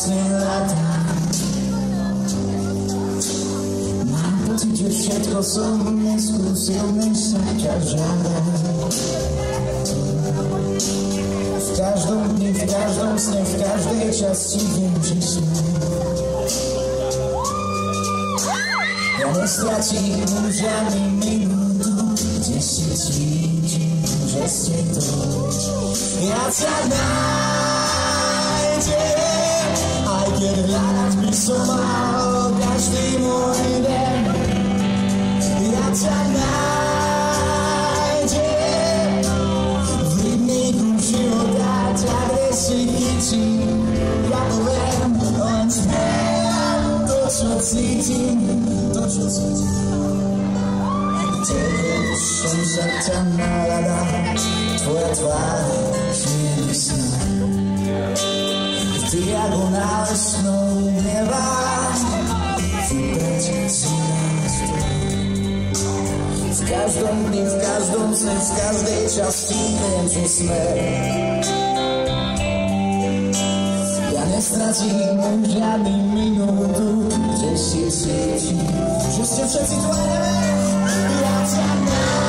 sny lata. Mám pocit, že všetko som neskúsil, než sa ťa žiadam. V každom dni, v každom sne, v každej časti viem, že sme. Ja nestratím už ani minútu, kde si cítim, že ste to. Ja ťa nájdem, aj keď hľadať by som mal každý môj deň. Ja ťa nájdem, v rybníku života ťa kde si chytím. Ja poviem, len smiem to, čo cítim, to, čo cítim. Tebe som sa ťa nahľadal, tvoja tvár žije sna. V diagonále snou nevám vybrať si nás tu. V každom dni, v každom sne, v každej časti viem, že sme. Ja nestratím už ani minútu, kde si cítim, že ste všetci tvoje. Ja ťa nájdem,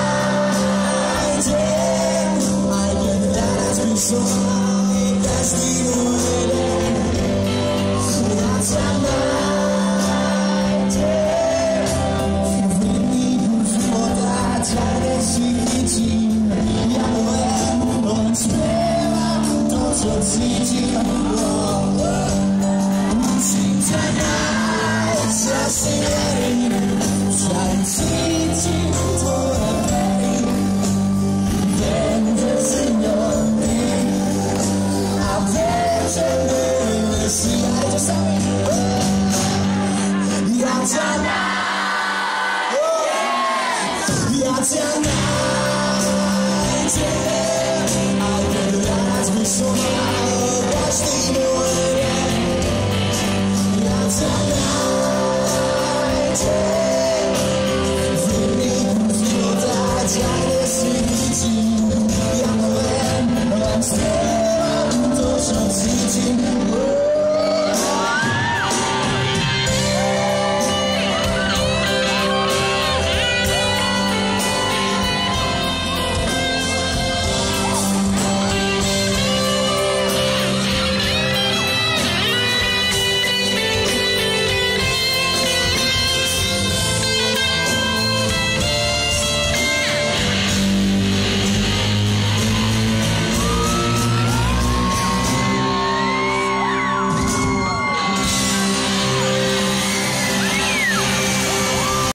aj keď hľadať by som